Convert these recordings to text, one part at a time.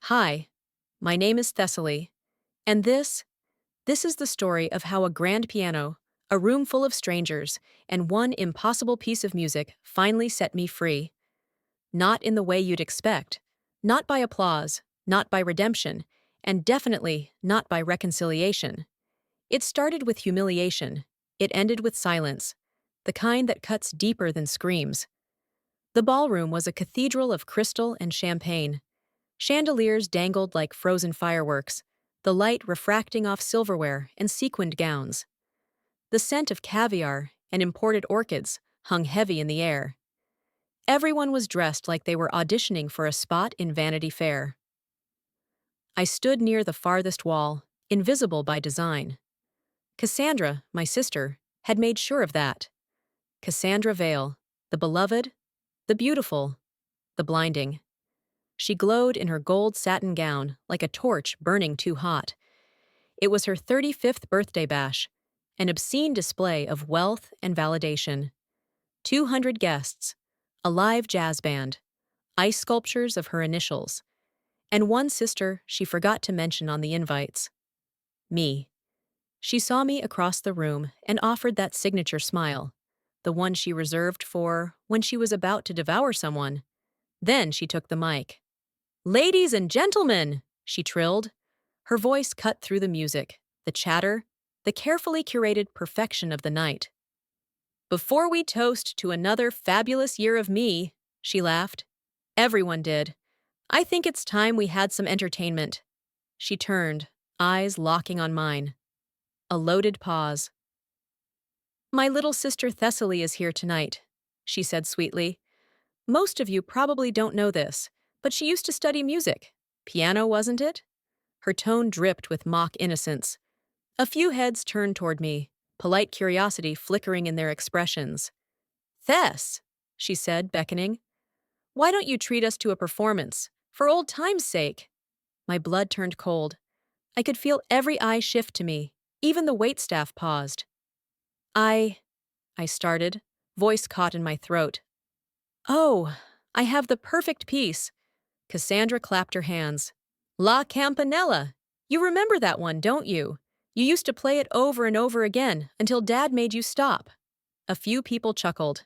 Hi, my name is Thessaly, and this is the story of how a grand piano, a room full of strangers, and one impossible piece of music finally set me free. Not in the way you'd expect, not by applause, not by redemption, and definitely not by reconciliation. It started with humiliation, it ended with silence, the kind that cuts deeper than screams. The ballroom was a cathedral of crystal and champagne. Chandeliers dangled like frozen fireworks, the light refracting off silverware and sequined gowns. The scent of caviar and imported orchids hung heavy in the air. Everyone was dressed like they were auditioning for a spot in Vanity Fair. I stood near the farthest wall, invisible by design. Cassandra, my sister, had made sure of that. Cassandra Vale, the beloved, the beautiful, the blinding. She glowed in her gold satin gown like a torch burning too hot. It was her 35th birthday bash, an obscene display of wealth and validation. 200 guests, a live jazz band, ice sculptures of her initials, and one sister she forgot to mention on the invites. Me. She saw me across the room and offered that signature smile, the one she reserved for when she was about to devour someone. Then she took the mic. "Ladies and gentlemen," she trilled. Her voice cut through the music, the chatter, the carefully curated perfection of the night. "Before we toast to another fabulous year of me," she laughed. Everyone did. "I think it's time we had some entertainment." She turned, eyes locking on mine. A loaded pause. "My little sister Thessaly is here tonight," she said sweetly. "Most of you probably don't know this, but she used to study music. Piano, wasn't it?" Her tone dripped with mock innocence. A few heads turned toward me, polite curiosity flickering in their expressions. "Thess," she said, beckoning. "Why don't you treat us to a performance, for old time's sake?" My blood turned cold. I could feel every eye shift to me. Even the waitstaff paused. I started, voice caught in my throat. "Oh, I have the perfect piece." Cassandra clapped her hands. "La Campanella! You remember that one, don't you? You used to play it over and over again until Dad made you stop." A few people chuckled.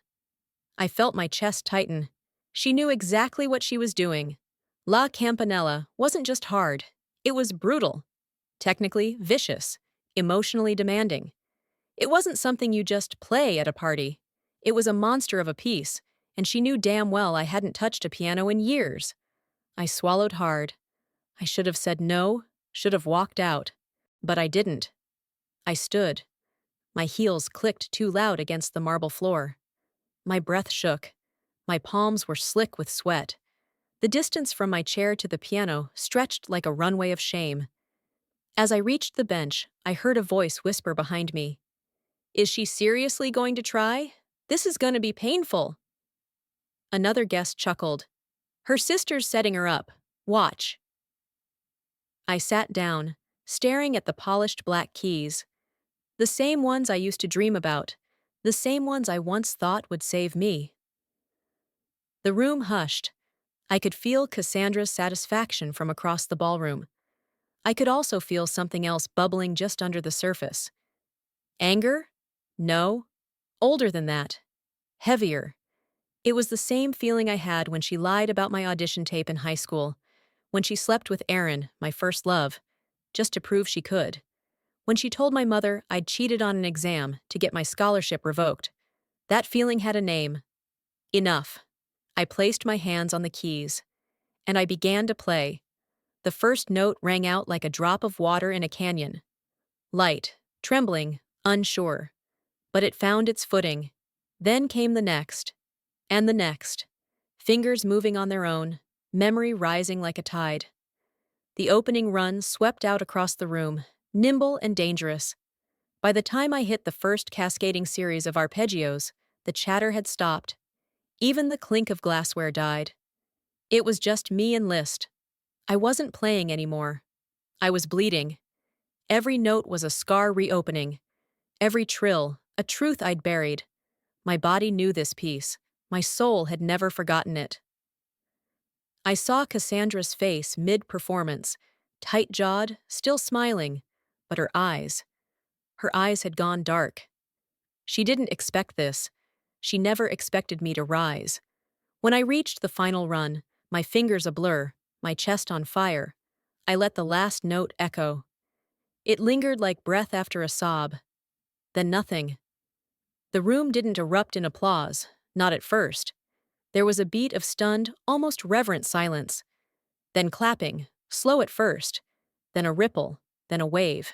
I felt my chest tighten. She knew exactly what she was doing. La Campanella wasn't just hard. It was brutal. Technically vicious. Emotionally demanding. It wasn't something you just play at a party. It was a monster of a piece, and she knew damn well I hadn't touched a piano in years. I swallowed hard. I should have said no, should have walked out. But I didn't. I stood. My heels clicked too loud against the marble floor. My breath shook. My palms were slick with sweat. The distance from my chair to the piano stretched like a runway of shame. As I reached the bench, I heard a voice whisper behind me. "Is she seriously going to try? This is going to be painful." Another guest chuckled. "Her sister's setting her up. Watch." I sat down, staring at the polished black keys. The same ones I used to dream about, the same ones I once thought would save me. The room hushed. I could feel Cassandra's satisfaction from across the ballroom. I could also feel something else bubbling just under the surface. Anger? No. Older than that. Heavier. It was the same feeling I had when she lied about my audition tape in high school, when she slept with Aaron, my first love, just to prove she could, when she told my mother I'd cheated on an exam to get my scholarship revoked. That feeling had a name. Enough. I placed my hands on the keys, and I began to play. The first note rang out like a drop of water in a canyon. Light, trembling, unsure. But it found its footing. Then came the next. And the next. Fingers moving on their own, memory rising like a tide. The opening run swept out across the room, nimble and dangerous. By the time I hit the first cascading series of arpeggios, the chatter had stopped. Even the clink of glassware died. It was just me and Liszt. I wasn't playing anymore. I was bleeding. Every note was a scar reopening. Every trill, a truth I'd buried. My body knew this piece. My soul had never forgotten it. I saw Cassandra's face mid-performance, tight-jawed, still smiling, but her eyes had gone dark. She didn't expect this. She never expected me to rise. When I reached the final run, my fingers a blur, my chest on fire, I let the last note echo. It lingered like breath after a sob. Then nothing. The room didn't erupt in applause, not at first. There was a beat of stunned, almost reverent silence. Then clapping, slow at first. Then a ripple, then a wave.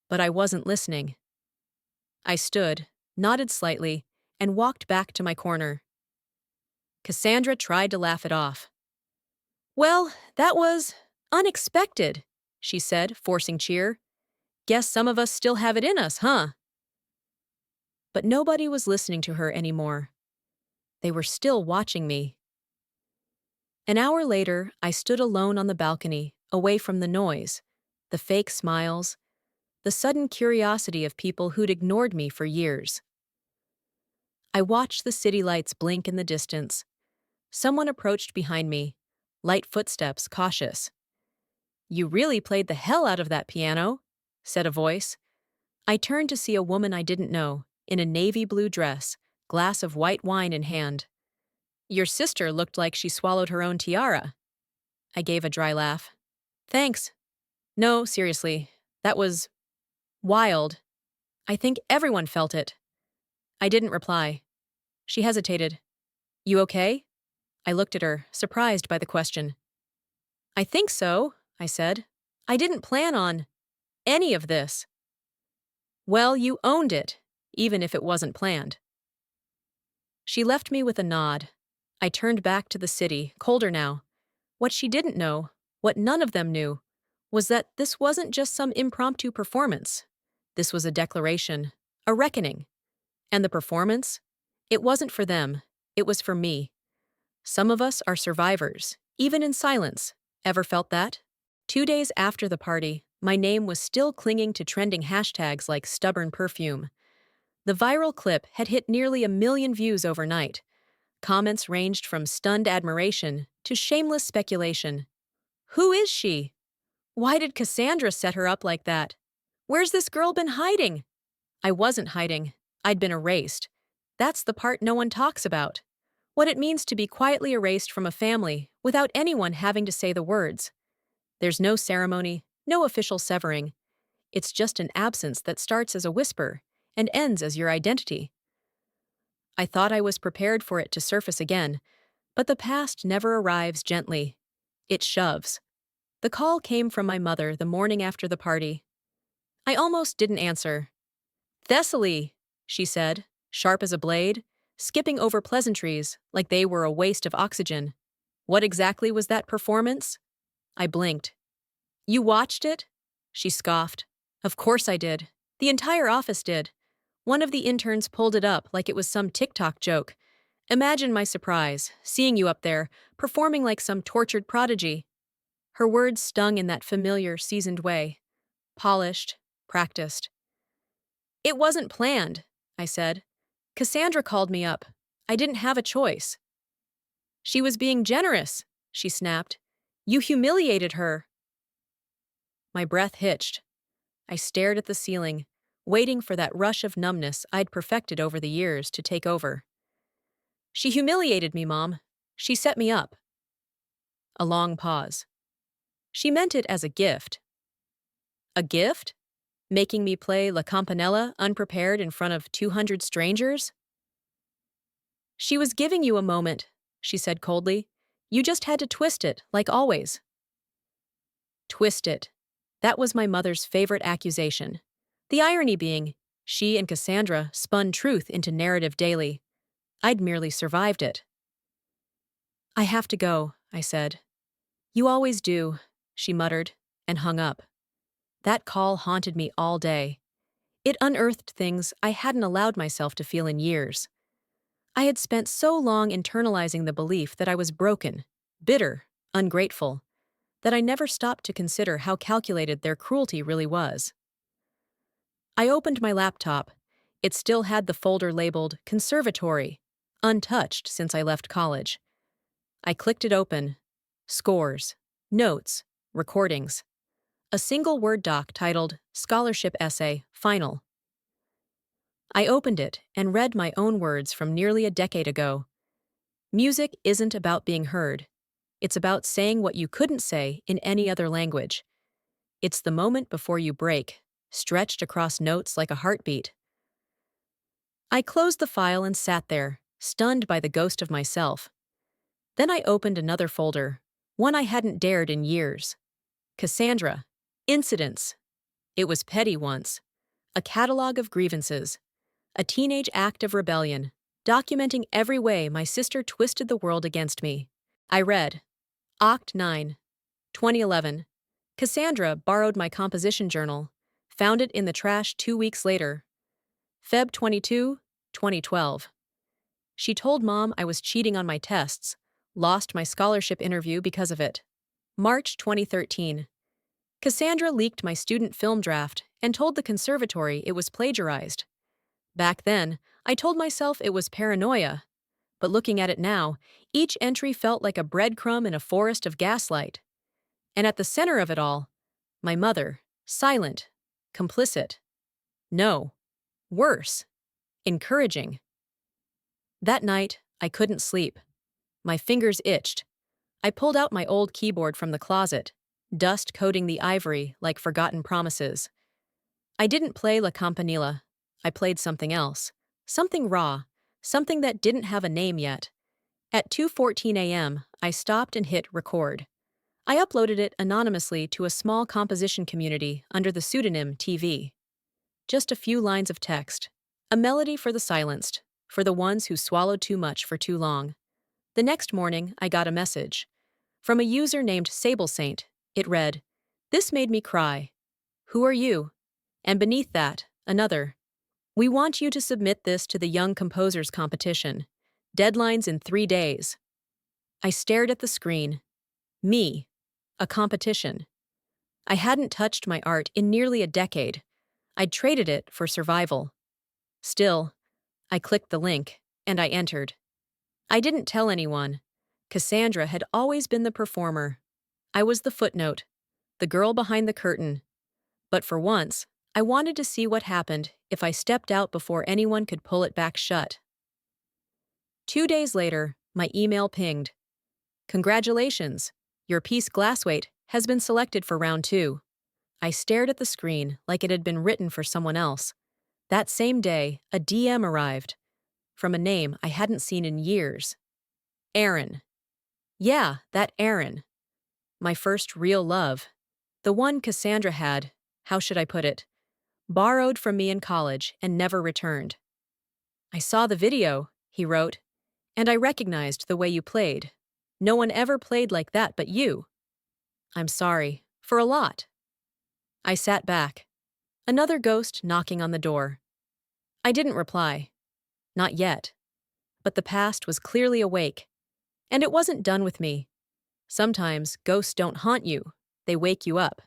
But I wasn't listening. I stood, nodded slightly, and walked back to my corner. Cassandra tried to laugh it off. "Well, that was unexpected," she said, forcing cheer. "Guess some of us still have it in us, huh?" But nobody was listening to her anymore. They were still watching me. An hour later, I stood alone on the balcony, away from the noise, the fake smiles, the sudden curiosity of people who'd ignored me for years. I watched the city lights blink in the distance. Someone approached behind me, light footsteps, cautious. "You really played the hell out of that piano," said a voice. I turned to see a woman I didn't know, in a navy blue dress, glass of white wine in hand. "Your sister looked like she swallowed her own tiara." I gave a dry laugh. "Thanks. No, seriously, that was wild. I think everyone felt it." I didn't reply. She hesitated. "You okay?" I looked at her, surprised by the question. "I think so," I said. "I didn't plan on any of this." "Well, you owned it, even if it wasn't planned." She left me with a nod. I turned back to the city, colder now. What she didn't know, what none of them knew, was that this wasn't just some impromptu performance. This was a declaration, a reckoning. And the performance? It wasn't for them. It was for me. Some of us are survivors, even in silence. Ever felt that? 2 days after the party, my name was still clinging to trending hashtags like stubborn perfume. The viral clip had hit nearly 1 million views overnight. Comments ranged from stunned admiration to shameless speculation. Who is she? Why did Cassandra set her up like that? Where's this girl been hiding? I wasn't hiding. I'd been erased. That's the part no one talks about. What it means to be quietly erased from a family without anyone having to say the words. There's no ceremony, no official severing. It's just an absence that starts as a whisper and ends as your identity. I thought I was prepared for it to surface again, but the past never arrives gently. It shoves. The call came from my mother the morning after the party. I almost didn't answer. "Thessaly," she said, sharp as a blade, skipping over pleasantries like they were a waste of oxygen. "What exactly was that performance?" I blinked. "You watched it?" She scoffed. "Of course I did. The entire office did. One of the interns pulled it up like it was some TikTok joke. Imagine my surprise, seeing you up there, performing like some tortured prodigy." Her words stung in that familiar, seasoned way. Polished, practiced. "It wasn't planned," I said. "Cassandra called me up. I didn't have a choice." "She was being generous," she snapped. "You humiliated her." My breath hitched. I stared at the ceiling, waiting for that rush of numbness I'd perfected over the years to take over. "She humiliated me, Mom. She set me up." A long pause. "She meant it as a gift." "A gift? Making me play La Campanella unprepared in front of 200 strangers?" "She was giving you a moment," she said coldly. "You just had to twist it, like always." Twist it. That was my mother's favorite accusation. The irony being, she and Cassandra spun truth into narrative daily. I'd merely survived it. "I have to go," I said. "You always do," she muttered, and hung up. That call haunted me all day. It unearthed things I hadn't allowed myself to feel in years. I had spent so long internalizing the belief that I was broken, bitter, ungrateful, that I never stopped to consider how calculated their cruelty really was. I opened my laptop. It still had the folder labeled Conservatory, untouched since I left college. I clicked it open, scores, notes, recordings. A single Word doc titled Scholarship Essay, Final. I opened it and read my own words from nearly a decade ago. Music isn't about being heard. It's about saying what you couldn't say in any other language. It's the moment before you break, stretched across notes like a heartbeat. I closed the file and sat there, stunned by the ghost of myself. Then I opened another folder, one I hadn't dared in years. Cassandra. Incidents. It was petty once. A catalog of grievances. A teenage act of rebellion, documenting every way my sister twisted the world against me. I read, Oct. 9, 2011. Cassandra borrowed my composition journal, found it in the trash 2 weeks later. Feb. 22, 2012. She told Mom I was cheating on my tests, lost my scholarship interview because of it. March 2013. Cassandra leaked my student film draft and told the conservatory it was plagiarized. Back then, I told myself it was paranoia, but looking at it now, each entry felt like a breadcrumb in a forest of gaslight. And at the center of it all, my mother, silent, complicit. No, worse, encouraging. That night, I couldn't sleep. My fingers itched. I pulled out my old keyboard from the closet, dust coating the ivory like forgotten promises. I didn't play La Campanila. I played something else. Something raw. Something that didn't have a name yet. At 2:14 a.m., I stopped and hit record. I uploaded it anonymously to a small composition community under the pseudonym TV. Just a few lines of text. A melody for the silenced, for the ones who swallowed too much for too long. The next morning, I got a message. From a user named Sable Saint. It read, "This made me cry. Who are you?" And beneath that, another. "We want you to submit this to the Young Composers Competition. Deadlines in 3 days." I stared at the screen. Me. A competition. I hadn't touched my art in nearly a decade. I'd traded it for survival. Still, I clicked the link, and I entered. I didn't tell anyone. Cassandra had always been the performer. I was the footnote, the girl behind the curtain. But for once, I wanted to see what happened if I stepped out before anyone could pull it back shut. 2 days later, my email pinged. "Congratulations! Your piece Glassweight has been selected for round 2. I stared at the screen like it had been written for someone else. That same day, a DM arrived. From a name I hadn't seen in years. Aaron. Yeah, that Aaron. My first real love. The one Cassandra had, how should I put it, borrowed from me in college and never returned. "I saw the video," he wrote, "and I recognized the way you played. No one ever played like that but you. I'm sorry, for a lot." I sat back. Another ghost knocking on the door. I didn't reply. Not yet. But the past was clearly awake. And it wasn't done with me. Sometimes ghosts don't haunt you. They wake you up.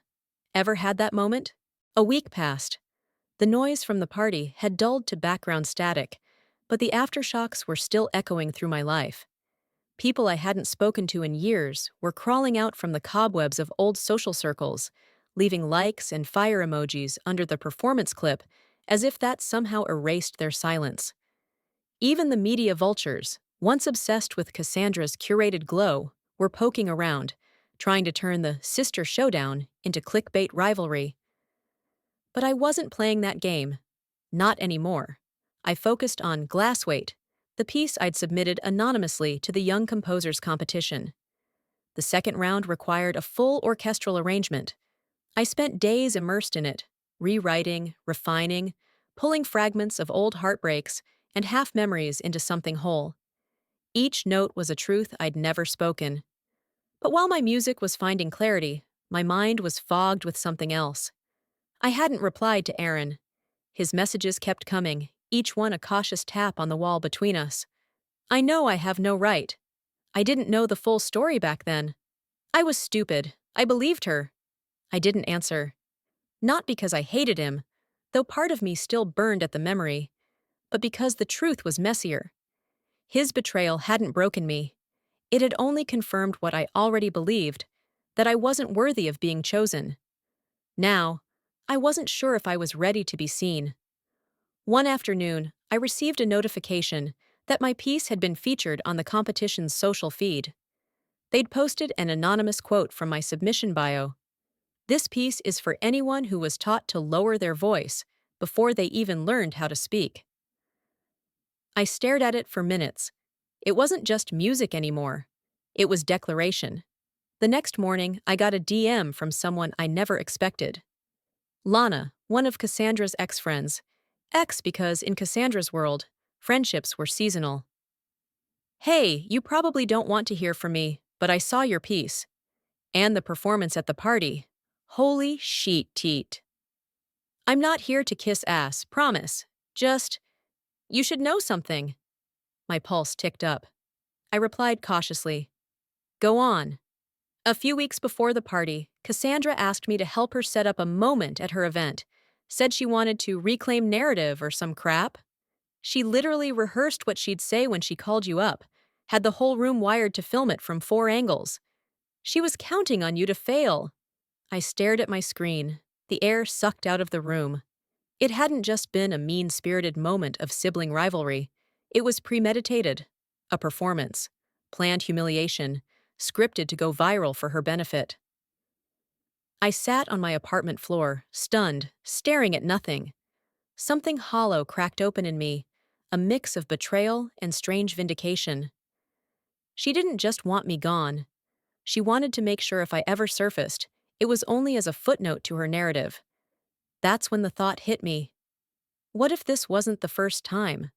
Ever had that moment? A week passed. The noise from the party had dulled to background static, but the aftershocks were still echoing through my life. People I hadn't spoken to in years were crawling out from the cobwebs of old social circles, leaving likes and fire emojis under the performance clip as if that somehow erased their silence. Even the media vultures, once obsessed with Cassandra's curated glow, were poking around, trying to turn the sister showdown into clickbait rivalry. But I wasn't playing that game. Not anymore. I focused on Glassweight, the piece I'd submitted anonymously to the Young Composers Competition. The second round required a full orchestral arrangement. I spent days immersed in it, rewriting, refining, pulling fragments of old heartbreaks and half-memories into something whole. Each note was a truth I'd never spoken. But while my music was finding clarity, my mind was fogged with something else. I hadn't replied to Aaron. His messages kept coming, each one a cautious tap on the wall between us. I know I have no right. I didn't know the full story back then. I was stupid. I believed her. I didn't answer. Not because I hated him, though part of me still burned at the memory, but because the truth was messier. His betrayal hadn't broken me. It had only confirmed what I already believed, that I wasn't worthy of being chosen. Now, I wasn't sure if I was ready to be seen. One afternoon, I received a notification that my piece had been featured on the competition's social feed. They'd posted an anonymous quote from my submission bio. "This piece is for anyone who was taught to lower their voice before they even learned how to speak." I stared at it for minutes. It wasn't just music anymore. It was declaration. The next morning, I got a DM from someone I never expected. Lana, one of Cassandra's ex-friends. Ex because in Cassandra's world, friendships were seasonal. "Hey, you probably don't want to hear from me, but I saw your piece. And the performance at the party. Holy sheet teat. I'm not here to kiss ass, promise. Just, you should know something." My pulse ticked up. I replied cautiously, "Go on." A few weeks before the party, Cassandra asked me to help her set up a moment at her event. Said she wanted to reclaim narrative or some crap. She literally rehearsed what she'd say when she called you up, had the whole room wired to film it from 4 angles. She was counting on you to fail. I stared at my screen, the air sucked out of the room. It hadn't just been a mean-spirited moment of sibling rivalry. It was premeditated. A performance. Planned humiliation. Scripted to go viral for her benefit. I sat on my apartment floor, stunned, staring at nothing. Something hollow cracked open in me, a mix of betrayal and strange vindication. She didn't just want me gone. She wanted to make sure if I ever surfaced, it was only as a footnote to her narrative. That's when the thought hit me. What if this wasn't the first time?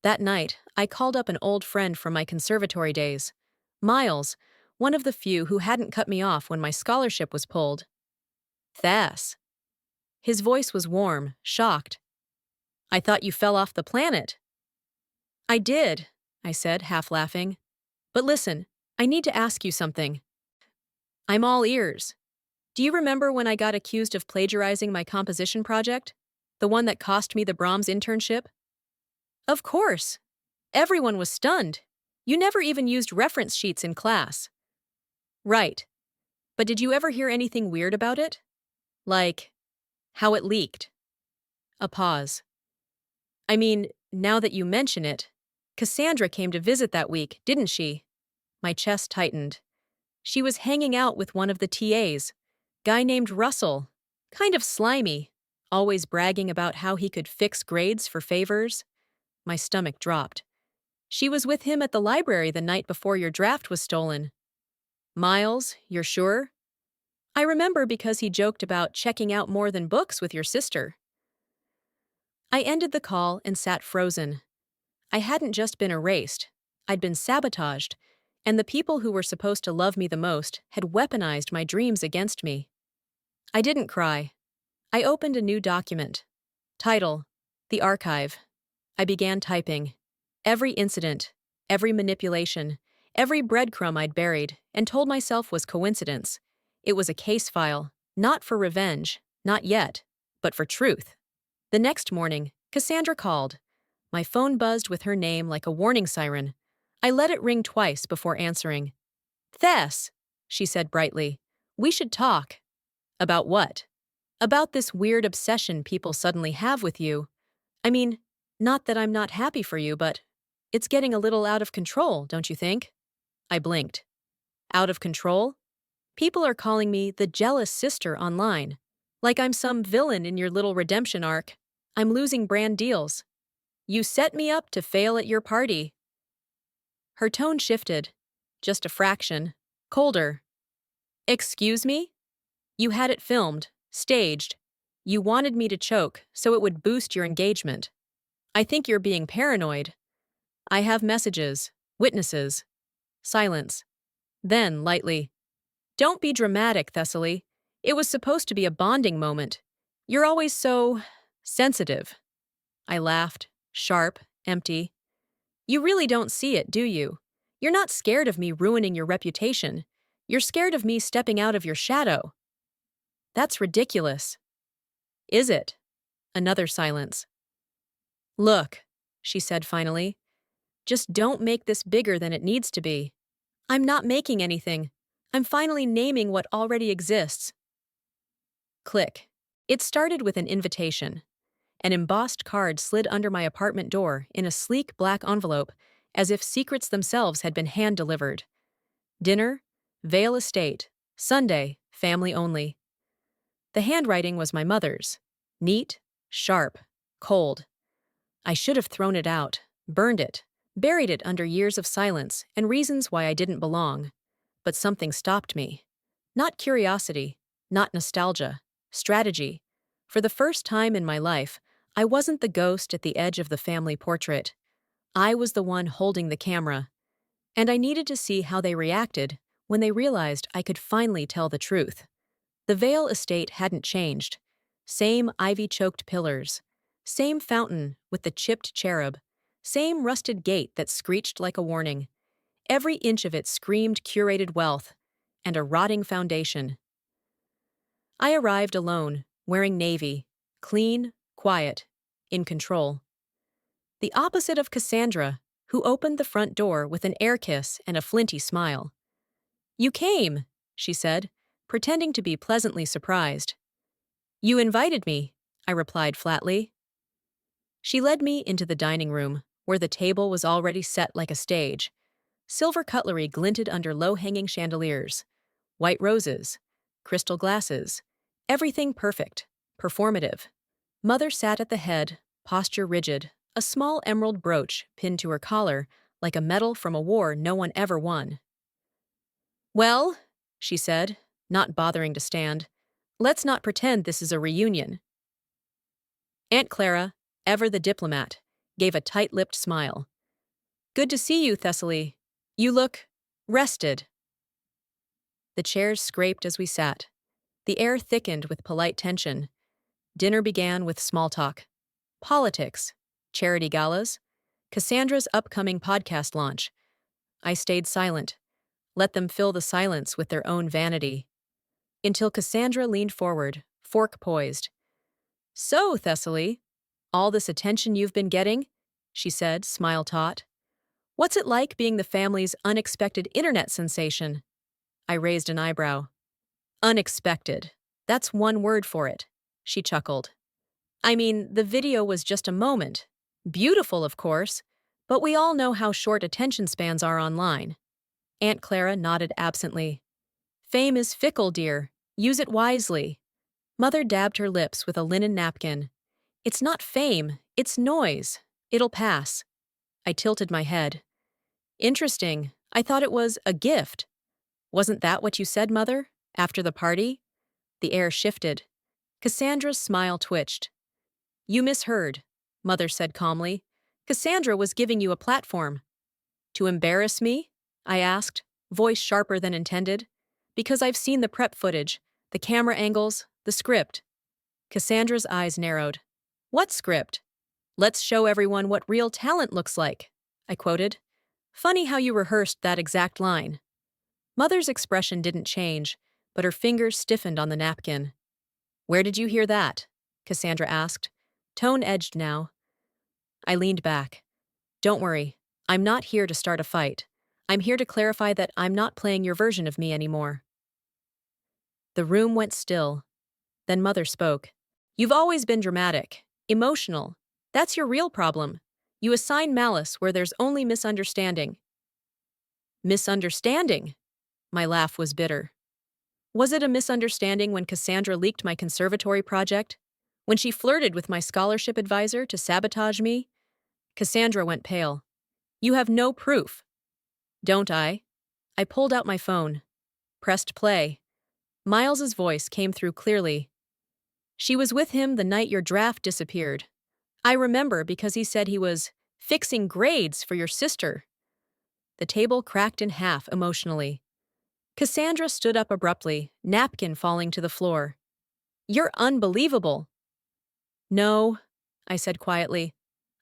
That night, I called up an old friend from my conservatory days. Miles, one of the few who hadn't cut me off when my scholarship was pulled. "Thas." His voice was warm, shocked. "I thought you fell off the planet." "I did," I said, half laughing. "But listen, I need to ask you something." "I'm all ears." "Do you remember when I got accused of plagiarizing my composition project? The one that cost me the Brahms internship?" "Of course. Everyone was stunned. You never even used reference sheets in class." "Right. But did you ever hear anything weird about it? Like, how it leaked?" A pause. "I mean, now that you mention it, Cassandra came to visit that week, didn't she?" My chest tightened. "She was hanging out with one of the TAs, guy named Russell, kind of slimy, always bragging about how he could fix grades for favors." My stomach dropped. "She was with him at the library the night before your draft was stolen." "Miles, you're sure?" "I remember because he joked about checking out more than books with your sister." I ended the call and sat frozen. I hadn't just been erased, I'd been sabotaged, and the people who were supposed to love me the most had weaponized my dreams against me. I didn't cry. I opened a new document. Title: The Archive. I began typing. Every incident, every manipulation, every breadcrumb I'd buried and told myself was coincidence. It was a case file, not for revenge, not yet, but for truth. The next morning, Cassandra called. My phone buzzed with her name like a warning siren. I let it ring twice before answering. "Tess," she said brightly, "we should talk." "About what?" "About this weird obsession people suddenly have with you. I mean, not that I'm not happy for you, but it's getting a little out of control, don't you think?" I blinked. "Out of control?" "People are calling me the jealous sister online. Like I'm some villain in your little redemption arc. I'm losing brand deals. You set me up to fail at your party." Her tone shifted. Just a fraction. Colder. "Excuse me? You had it filmed, staged. You wanted me to choke so it would boost your engagement. I think you're being paranoid. I have messages, witnesses." Silence. Then, lightly, "Don't be dramatic, Thessaly. It was supposed to be a bonding moment. You're always so sensitive." I laughed, sharp, empty. "You really don't see it, do you? You're not scared of me ruining your reputation. You're scared of me stepping out of your shadow." "That's ridiculous." "Is it?" Another silence. "Look," she said finally, Just don't make this bigger than it needs to be. I'm not making anything. I'm finally naming what already exists. Click. It started with an invitation. An embossed card slid under my apartment door in a sleek black envelope, as if secrets themselves had been hand-delivered. Dinner, Vale Estate, Sunday, family only. The handwriting was my mother's. Neat, sharp, cold. I should have thrown it out, burned it, buried it under years of silence and reasons why I didn't belong. But something stopped me. Not curiosity, not nostalgia, strategy. For the first time in my life, I wasn't the ghost at the edge of the family portrait. I was the one holding the camera. And I needed to see how they reacted when they realized I could finally tell the truth. The Vale estate hadn't changed. Same ivy-choked pillars. Same fountain with the chipped cherub. Same rusted gate that screeched like a warning. Every inch of it screamed curated wealth and a rotting foundation. I arrived alone, wearing navy, clean, quiet, in control. The opposite of Cassandra, who opened the front door with an air kiss and a flinty smile. "You came," she said, pretending to be pleasantly surprised. "You invited me," I replied flatly. She led me into the dining room, where the table was already set like a stage. Silver cutlery glinted under low-hanging chandeliers. White roses, crystal glasses, everything perfect, performative. Mother sat at the head, posture rigid, a small emerald brooch pinned to her collar, like a medal from a war no one ever won. "Well," she said, not bothering to stand, "let's not pretend this is a reunion." Aunt Clara, ever the diplomat, gave a tight-lipped smile. "Good to see you, Thessaly. You look rested." The chairs scraped as we sat. The air thickened with polite tension. Dinner began with small talk. Politics, charity galas, Cassandra's upcoming podcast launch. I stayed silent, let them fill the silence with their own vanity. Until Cassandra leaned forward, fork poised. "So, Thessaly, all this attention you've been getting?" she said, smile taut. "What's it like being the family's unexpected internet sensation?" I raised an eyebrow. "Unexpected. That's one word for it," she chuckled. "I mean, the video was just a moment. Beautiful, of course, but we all know how short attention spans are online." Aunt Clara nodded absently. "Fame is fickle, dear. Use it wisely." Mother dabbed her lips with a linen napkin. "It's not fame, it's noise. It'll pass." I tilted my head. "Interesting. I thought it was a gift." "Wasn't that what you said, Mother, after the party?" The air shifted. Cassandra's smile twitched. "You misheard," Mother said calmly. "Cassandra was giving you a platform." "To embarrass me?" I asked, voice sharper than intended. "Because I've seen the prep footage, the camera angles, the script." Cassandra's eyes narrowed. "What script?" "Let's show everyone what real talent looks like," I quoted. "Funny how you rehearsed that exact line." Mother's expression didn't change, but her fingers stiffened on the napkin. "Where did you hear that?" Cassandra asked. Tone edged now. I leaned back. "Don't worry, I'm not here to start a fight. I'm here to clarify that I'm not playing your version of me anymore." The room went still. Then Mother spoke. "You've always been dramatic, emotional. That's your real problem. You assign malice where there's only misunderstanding." "Misunderstanding?" My laugh was bitter. Was it a misunderstanding when Cassandra leaked my conservatory project? When she flirted with my scholarship advisor to sabotage me? Cassandra went pale. "You have no proof." "Don't I?" I pulled out my phone. Pressed play. Miles's voice came through clearly. "She was with him the night your draft disappeared. I remember because he said he was fixing grades for your sister." The table cracked in half emotionally. Cassandra stood up abruptly, napkin falling to the floor. "You're unbelievable." "No," I said quietly.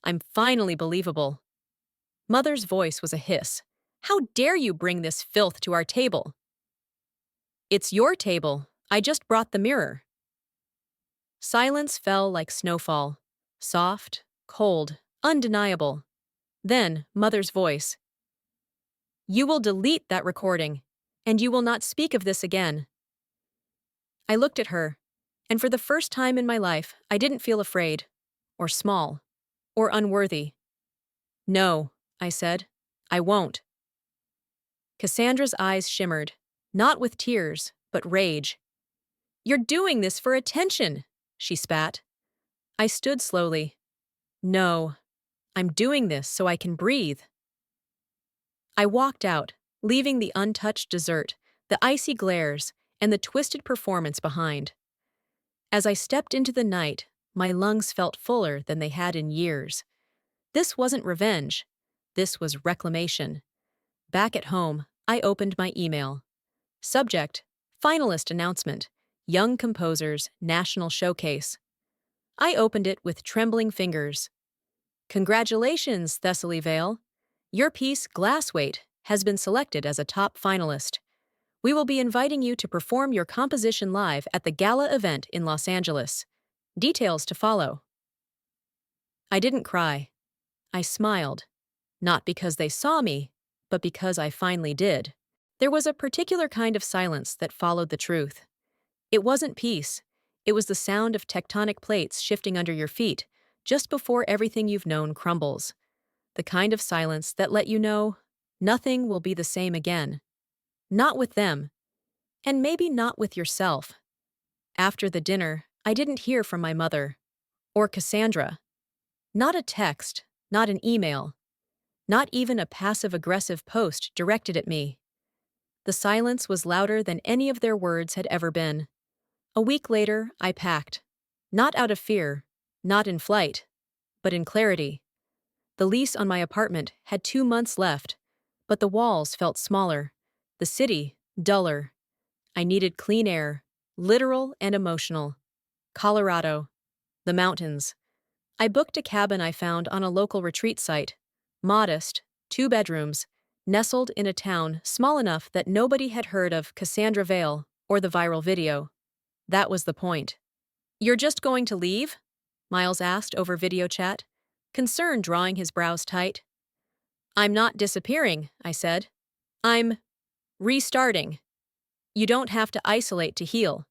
"I'm finally believable." Mother's voice was a hiss. "How dare you bring this filth to our table?" "It's your table. I just brought the mirror." Silence fell like snowfall. Soft, cold, undeniable. Then, mother's voice. You will delete that recording, and you will not speak of this again. I looked at her, and for the first time in my life, I didn't feel afraid, or small, or unworthy. No, I said, I won't. Cassandra's eyes shimmered, not with tears, but rage. You're doing this for attention, she spat. I stood slowly. No, I'm doing this so I can breathe. I walked out, leaving the untouched dessert, the icy glares, and the twisted performance behind. As I stepped into the night, my lungs felt fuller than they had in years. This wasn't revenge. This was reclamation. Back at home, I opened my email. Subject: Finalist announcement. Young Composers National Showcase. I opened it with trembling fingers. Congratulations, Thessaly Vale. Your piece, Glassweight, has been selected as a top finalist. We will be inviting you to perform your composition live at the gala event in Los Angeles. Details to follow. I didn't cry. I smiled. Not because they saw me, but because I finally did. There was a particular kind of silence that followed the truth. It wasn't peace. It was the sound of tectonic plates shifting under your feet, just before everything you've known crumbles. The kind of silence that let you know nothing will be the same again. Not with them. And maybe not with yourself. After the dinner, I didn't hear from my mother. Or Cassandra. Not a text, not an email. Not even a passive-aggressive post directed at me. The silence was louder than any of their words had ever been. A week later, I packed. Not out of fear, not in flight, but in clarity. The lease on my apartment had 2 months left, but the walls felt smaller, the city duller. I needed clean air, literal and emotional. Colorado. The mountains. I booked a cabin I found on a local retreat site. Modest, 2 bedrooms, nestled in a town small enough that nobody had heard of Cassandra Vale or the viral video. That was the point. You're just going to leave? Miles asked over video chat, concern drawing his brows tight. I'm not disappearing, I said. I'm restarting. You don't have to isolate to heal.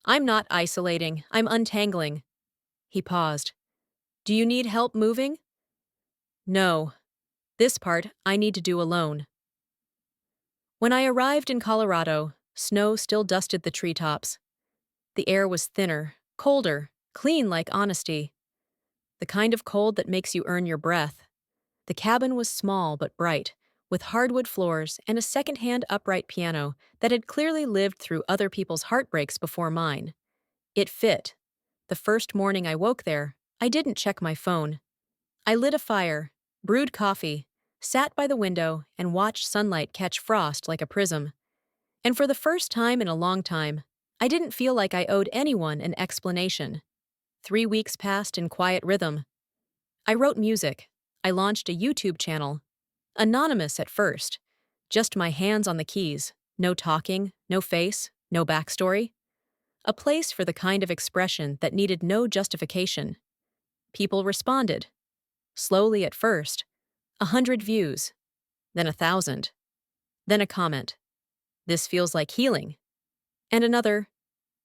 I'm not isolating, I'm untangling. He paused. Do you need help moving? No. This part I need to do alone. When I arrived in Colorado, snow still dusted the treetops. The air was thinner, colder, clean like honesty. The kind of cold that makes you earn your breath. The cabin was small but bright, with hardwood floors and a second-hand upright piano that had clearly lived through other people's heartbreaks before mine. It fit. The first morning I woke there, I didn't check my phone. I lit a fire, brewed coffee, sat by the window, and watched sunlight catch frost like a prism. And for the first time in a long time, I didn't feel like I owed anyone an explanation. 3 weeks passed in quiet rhythm. I wrote music. I launched a YouTube channel. Anonymous at first. Just my hands on the keys. No talking, no face, no backstory. A place for the kind of expression that needed no justification. People responded. Slowly at first. 100 views. Then 1,000. Then a comment. This feels like healing. And another.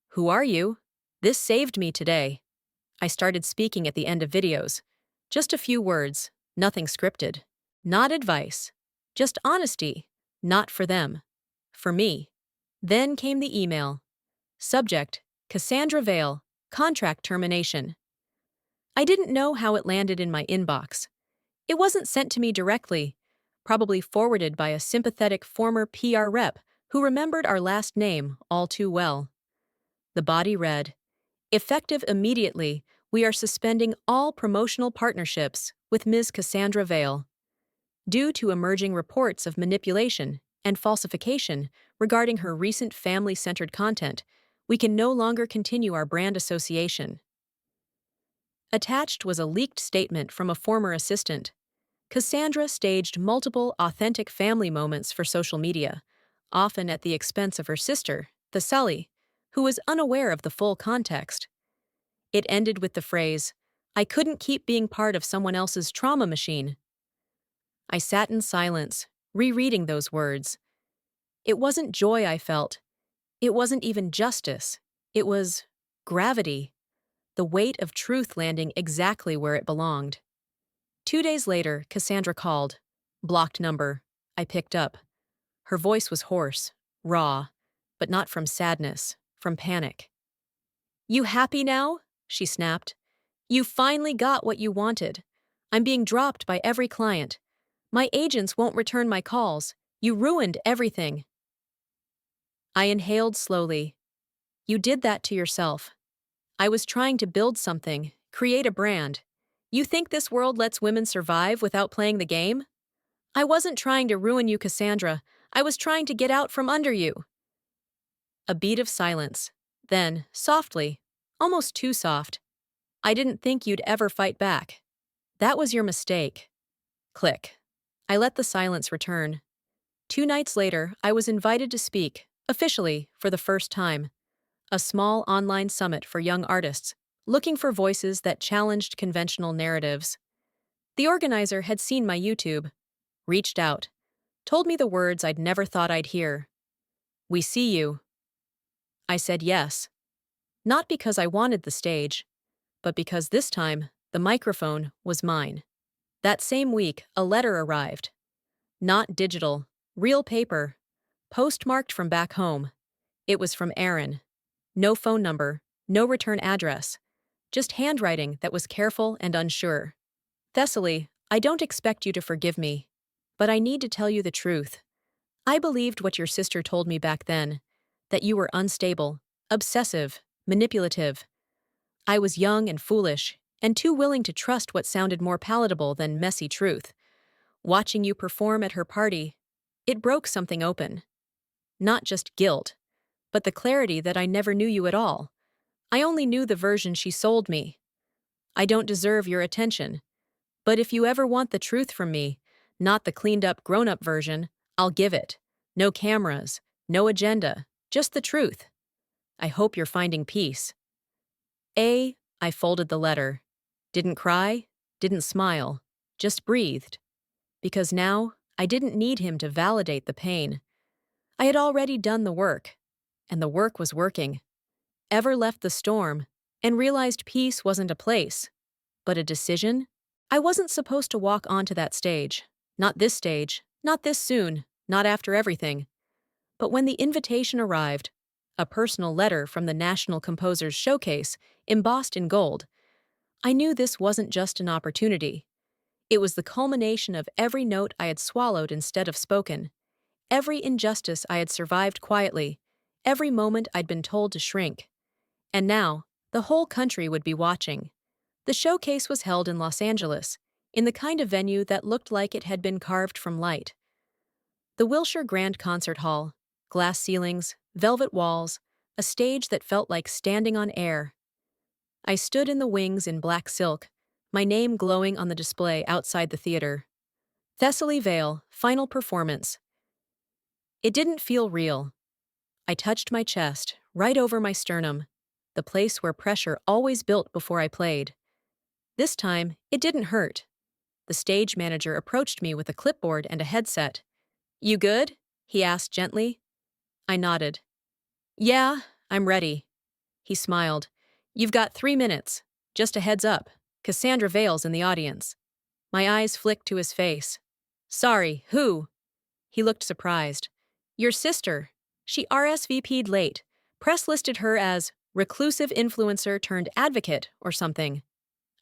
Who are you? This saved me today. I started speaking at the end of videos. Just a few words, nothing scripted. Not advice. Just honesty. Not for them. For me. Then came the email. Subject: Cassandra Vale, contract termination. I didn't know how it landed in my inbox. It wasn't sent to me directly, probably forwarded by a sympathetic former PR rep who remembered our last name all too well. The body read, effective immediately, we are suspending all promotional partnerships with Ms. Cassandra Vale. Due to emerging reports of manipulation and falsification regarding her recent family-centered content, we can no longer continue our brand association. Attached was a leaked statement from a former assistant. Cassandra staged multiple authentic family moments for social media, often at the expense of her sister, Thessaly, who was unaware of the full context. It ended with the phrase, I couldn't keep being part of someone else's trauma machine. I sat in silence, rereading those words. It wasn't joy I felt. It wasn't even justice. It was gravity, the weight of truth landing exactly where it belonged. 2 days later, Cassandra called. Blocked number. I picked up. Her voice was hoarse, raw, but not from sadness, from panic. You happy now? She snapped. You finally got what you wanted. I'm being dropped by every client. My agents won't return my calls. You ruined everything. I inhaled slowly. You did that to yourself. I was trying to build something, create a brand. You think this world lets women survive without playing the game? I wasn't trying to ruin you, Cassandra. I was trying to get out from under you. A beat of silence. Then, softly, almost too soft, I didn't think you'd ever fight back. That was your mistake. Click. I let the silence return. 2 nights later, I was invited to speak, officially, for the first time. A small online summit for young artists, looking for voices that challenged conventional narratives. The organizer had seen my YouTube, reached out, told me the words I'd never thought I'd hear. We see you. I said yes. Not because I wanted the stage, but because this time, the microphone was mine. That same week, a letter arrived. Not digital, real paper, postmarked from back home. It was from Aaron. No phone number, no return address, just handwriting that was careful and unsure. Thessaly, I don't expect you to forgive me, but I need to tell you the truth. I believed what your sister told me back then, that you were unstable, obsessive, manipulative. I was young and foolish, and too willing to trust what sounded more palatable than messy truth. Watching you perform at her party, it broke something open. Not just guilt, but the clarity that I never knew you at all. I only knew the version she sold me. I don't deserve your attention, but if you ever want the truth from me, not the cleaned-up, grown-up version, I'll give it. No cameras, no agenda, just the truth. I hope you're finding peace. I folded the letter. Didn't cry, didn't smile, just breathed. Because now, I didn't need him to validate the pain. I had already done the work, and the work was working. Ever left the storm, and realized peace wasn't a place, but a decision? I wasn't supposed to walk onto that stage. Not this stage, not this soon, not after everything. But when the invitation arrived, a personal letter from the National Composers Showcase, embossed in gold, I knew this wasn't just an opportunity. It was the culmination of every note I had swallowed instead of spoken, every injustice I had survived quietly, every moment I'd been told to shrink. And now, the whole country would be watching. The showcase was held in Los Angeles, in the kind of venue that looked like it had been carved from light. The Wilshire Grand Concert Hall, glass ceilings, velvet walls, a stage that felt like standing on air. I stood in the wings in black silk, my name glowing on the display outside the theater. Thessaly Vale, final performance. It didn't feel real. I touched my chest, right over my sternum, the place where pressure always built before I played. This time, it didn't hurt. The stage manager approached me with a clipboard and a headset. You good? He asked gently. I nodded. Yeah, I'm ready. He smiled. You've got 3 minutes. Just a heads up. Cassandra Vale's in the audience. My eyes flicked to his face. Sorry, who? He looked surprised. Your sister. She RSVP'd late. Press listed her as reclusive influencer turned advocate or something.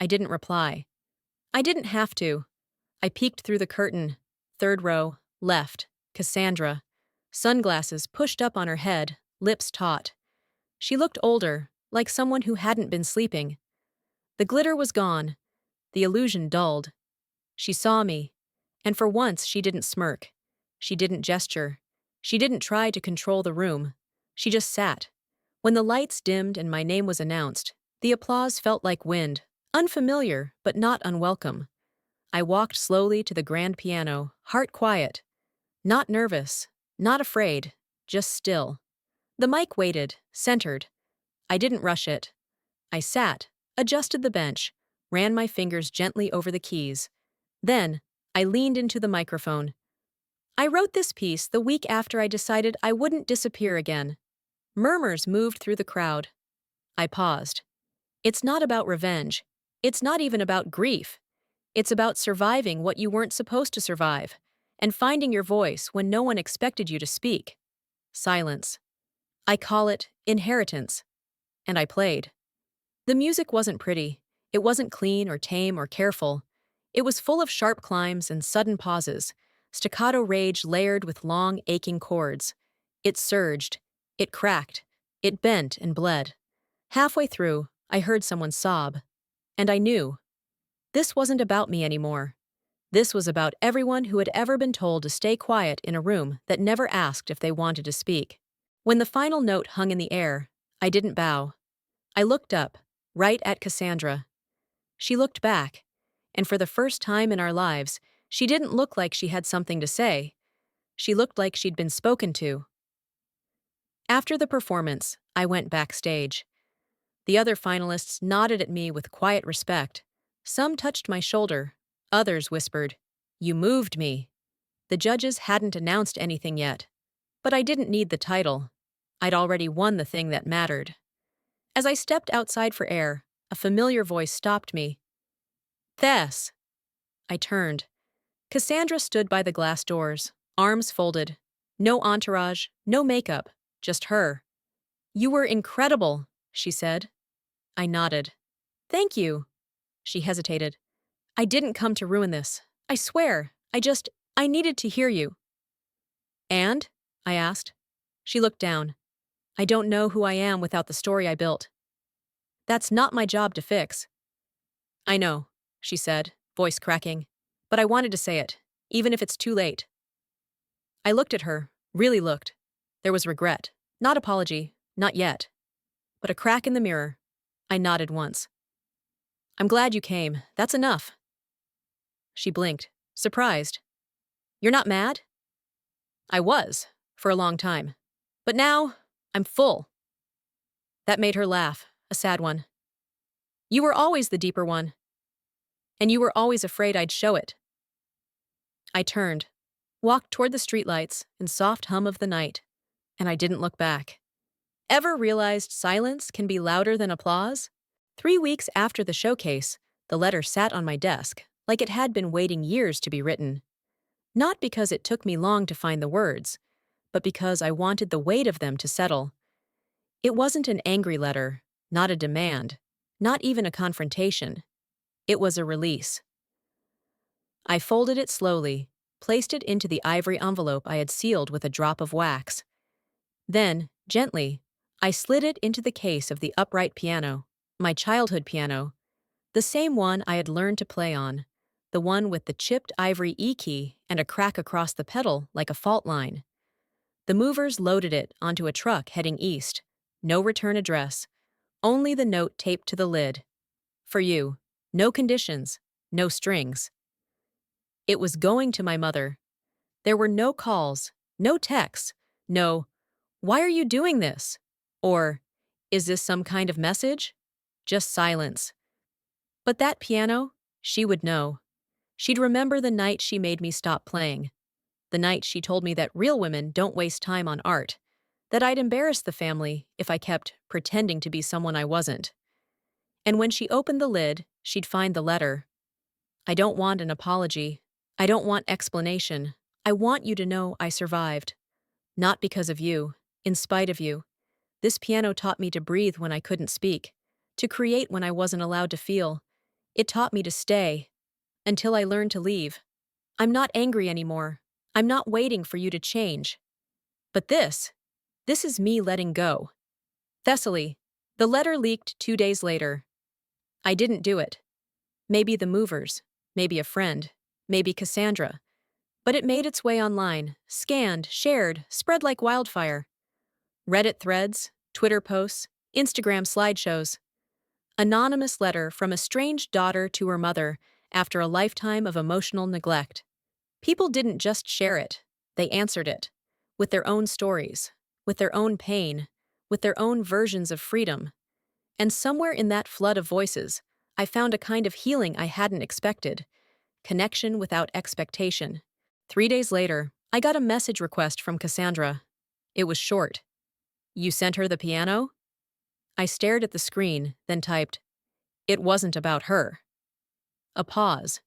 I didn't reply. I didn't have to. I peeked through the curtain. 3rd row, left, Cassandra. Sunglasses pushed up on her head, lips taut. She looked older, like someone who hadn't been sleeping. The glitter was gone. The illusion dulled. She saw me, and for once she didn't smirk. She didn't gesture. She didn't try to control the room. She just sat. When the lights dimmed and my name was announced, the applause felt like wind, unfamiliar but not unwelcome. I walked slowly to the grand piano, heart quiet. Not nervous, not afraid, just still. The mic waited, centered. I didn't rush it. I sat, adjusted the bench, ran my fingers gently over the keys. Then, I leaned into the microphone. I wrote this piece the week after I decided I wouldn't disappear again. Murmurs moved through the crowd. I paused. It's not about revenge. It's not even about grief. It's about surviving what you weren't supposed to survive, and finding your voice when no one expected you to speak. Silence. I call it inheritance. And I played. The music wasn't pretty. It wasn't clean or tame or careful. It was full of sharp climbs and sudden pauses, staccato rage layered with long, aching chords. It surged. It cracked. It bent and bled. Halfway through, I heard someone sob. And I knew. This wasn't about me anymore. This was about everyone who had ever been told to stay quiet in a room that never asked if they wanted to speak. When the final note hung in the air, I didn't bow. I looked up, right at Cassandra. She looked back, and for the first time in our lives, she didn't look like she had something to say. She looked like she'd been spoken to. After the performance, I went backstage. The other finalists nodded at me with quiet respect. Some touched my shoulder. Others whispered, "You moved me." The judges hadn't announced anything yet. But I didn't need the title. I'd already won the thing that mattered. As I stepped outside for air, a familiar voice stopped me. "Tess!" I turned. Cassandra stood by the glass doors, arms folded. No entourage, no makeup, just her. "You were incredible," she said. I nodded. "Thank you." She hesitated. "I didn't come to ruin this. I swear. I needed to hear you." "And?" I asked. She looked down. "I don't know who I am without the story I built." "That's not my job to fix." "I know," she said, voice cracking. "But I wanted to say it, even if it's too late." I looked at her, really looked. There was regret. Not apology, not yet. But a crack in the mirror. I nodded once. "I'm glad you came. That's enough." She blinked, surprised. "You're not mad?" I was, for a long time. But now, I'm full. That made her laugh, a sad one. "You were always the deeper one. And you were always afraid I'd show it." I turned, walked toward the streetlights and soft hum of the night, and I didn't look back. Ever realized silence can be louder than applause? 3 weeks after the showcase, the letter sat on my desk, like it had been waiting years to be written. Not because it took me long to find the words, but because I wanted the weight of them to settle. It wasn't an angry letter, not a demand, not even a confrontation. It was a release. I folded it slowly, placed it into the ivory envelope I had sealed with a drop of wax. Then, gently, I slid it into the case of the upright piano, my childhood piano, the same one I had learned to play on, the one with the chipped ivory E key and a crack across the pedal like a fault line. The movers loaded it onto a truck heading east. No return address, only the note taped to the lid. "For you. No conditions, no strings." It was going to my mother. There were no calls, no texts, no, "Why are you doing this?" Or, "Is this some kind of message?" Just silence. But that piano, she would know. She'd remember the night she made me stop playing. The night she told me that real women don't waste time on art. That I'd embarrass the family if I kept pretending to be someone I wasn't. And when she opened the lid, she'd find the letter. "I don't want an apology. I don't want explanation. I want you to know I survived. Not because of you, in spite of you. This piano taught me to breathe when I couldn't speak, to create when I wasn't allowed to feel. It taught me to stay, until I learned to leave. I'm not angry anymore. I'm not waiting for you to change. But this is me letting go." Thessaly. The letter leaked 2 days later. I didn't do it. Maybe the movers, maybe a friend, maybe Cassandra. But it made its way online, scanned, shared, spread like wildfire. Reddit threads, Twitter posts, Instagram slideshows. Anonymous letter from a strange daughter to her mother after a lifetime of emotional neglect. People didn't just share it, they answered it. With their own stories, with their own pain, with their own versions of freedom. And somewhere in that flood of voices, I found a kind of healing I hadn't expected. connection without expectation. 3 days later, I got a message request from Cassandra. It was short. You sent her the piano? I stared at the screen, then typed, It wasn't about her. A pause.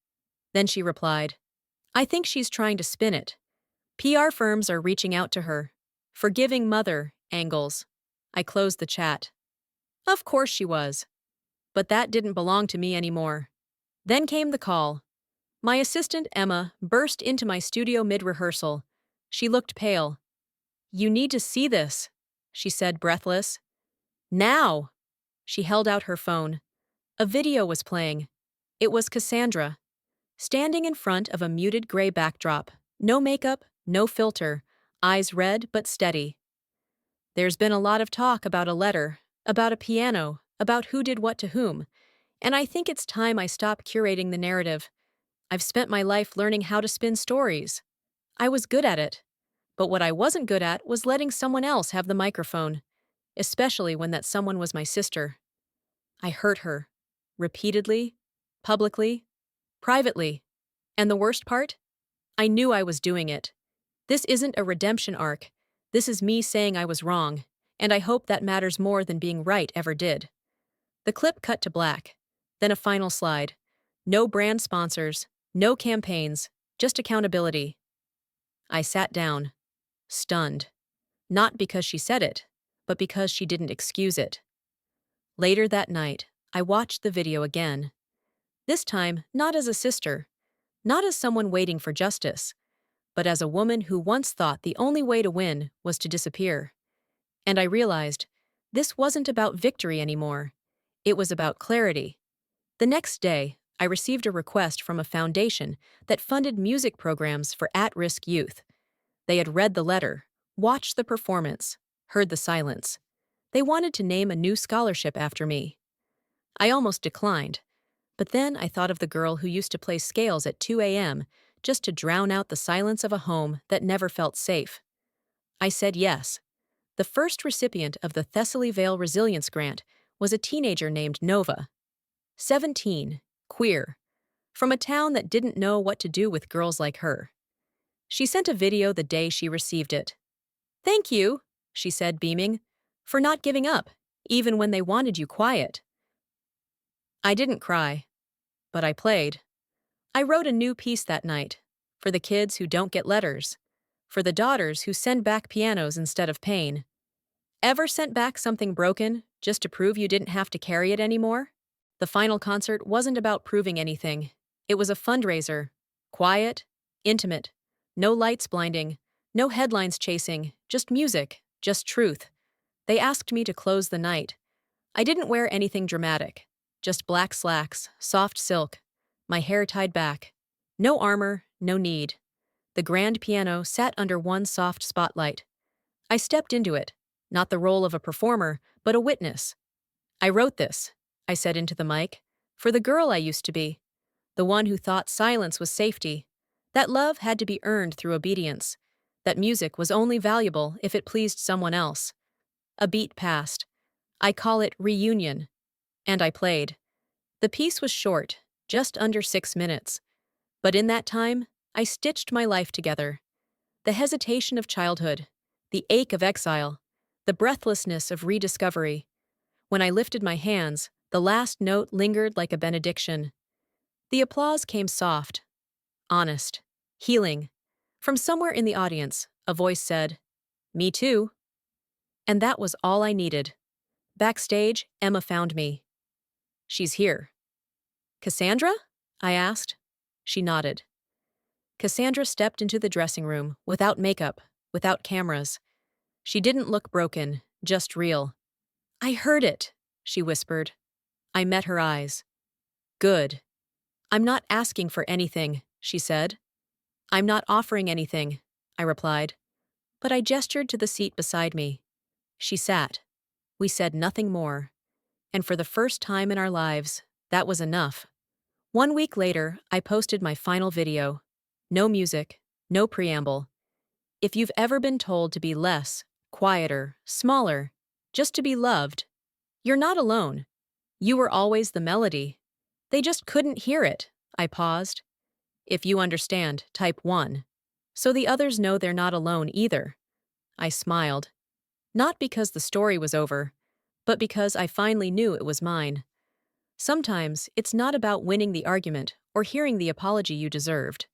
Then she replied, I think she's trying to spin it. PR firms are reaching out to her. Forgiving mother, angles. I closed the chat. Of course she was. But that didn't belong to me anymore. Then came the call. My assistant, Emma, burst into my studio mid-rehearsal. She looked pale. You need to see this, she said, breathless. Now! She held out her phone. A video was playing. It was Cassandra, standing in front of a muted gray backdrop. No makeup, no filter, eyes red but steady. There's been a lot of talk about a letter, about a piano, about who did what to whom, and I think it's time I stop curating the narrative. I've spent my life learning how to spin stories. I was good at it. But what I wasn't good at was letting someone else have the microphone, especially when that someone was my sister. I hurt her. Repeatedly, publicly, privately. And the worst part? I knew I was doing it. This isn't a redemption arc. This is me saying I was wrong, and I hope that matters more than being right ever did. The clip cut to black. Then a final slide. No brand sponsors, no campaigns, just accountability. I sat down, stunned. Not because she said it, but because she didn't excuse it. Later that night, I watched the video again. This time, not as a sister, not as someone waiting for justice, but as a woman who once thought the only way to win was to disappear. And I realized, this wasn't about victory anymore. It was about clarity. The next day, I received a request from a foundation that funded music programs for at-risk youth. They had read the letter, watched the performance, heard the silence. They wanted to name a new scholarship after me. I almost declined, but then I thought of the girl who used to play scales at 2 a.m. just to drown out the silence of a home that never felt safe. I said yes. The first recipient of the Thessaly Vale Resilience Grant was a teenager named Nova. 17, queer, from a town that didn't know what to do with girls like her. She sent a video the day she received it. Thank you, she said, beaming, for not giving up, even when they wanted you quiet. I didn't cry, but I played. I wrote a new piece that night, for the kids who don't get letters, for the daughters who send back pianos instead of pain. Ever sent back something broken just to prove you didn't have to carry it anymore? The final concert wasn't about proving anything. It was a fundraiser. Quiet, intimate, no lights blinding, no headlines chasing, just music, just truth. They asked me to close the night. I didn't wear anything dramatic, just black slacks, soft silk, my hair tied back. No armor, no need. The grand piano sat under one soft spotlight. I stepped into it, not the role of a performer, but a witness. I wrote this, I said into the mic, for the girl I used to be, the one who thought silence was safety, that love had to be earned through obedience, that music was only valuable if it pleased someone else. A beat passed. I call it reunion. And I played. The piece was short, just under 6 minutes. But in that time, I stitched my life together. The hesitation of childhood, the ache of exile, the breathlessness of rediscovery. When I lifted my hands, the last note lingered like a benediction. The applause came soft, honest, healing. From somewhere in the audience, a voice said, "Me too." And that was all I needed. Backstage, Emma found me. "She's here." "Cassandra?" I asked. She nodded. Cassandra stepped into the dressing room, without makeup, without cameras. She didn't look broken, just real. "I heard it," she whispered. I met her eyes. "Good. I'm not asking for anything," she said. "I'm not offering anything," I replied. But I gestured to the seat beside me. She sat. We said nothing more. And for the first time in our lives, that was enough. 1 week later, I posted my final video. No music, no preamble. If you've ever been told to be less, quieter, smaller, just to be loved, you're not alone. You were always the melody. They just couldn't hear it. I paused. If you understand, type 1. So the others know they're not alone either. I smiled. Not because the story was over, but because I finally knew it was mine. Sometimes it's not about winning the argument or hearing the apology you deserved.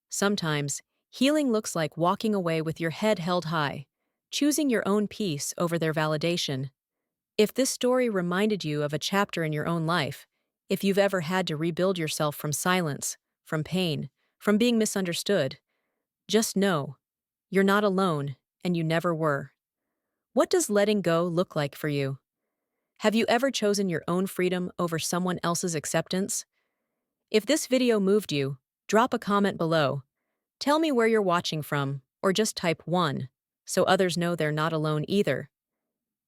Sometimes healing looks like walking away with your head held high, choosing your own peace over their validation. If this story reminded you of a chapter in your own life, if you've ever had to rebuild yourself from silence, from pain, from being misunderstood, just know you're not alone and you never were. What does letting go look like for you? Have you ever chosen your own freedom over someone else's acceptance? If this video moved you, drop a comment below. Tell me where you're watching from, or just type 1, so others know they're not alone either.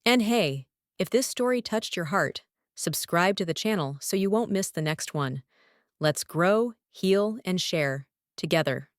And hey, if this story touched your heart, subscribe to the channel so you won't miss the next one. Let's grow, heal, and share together.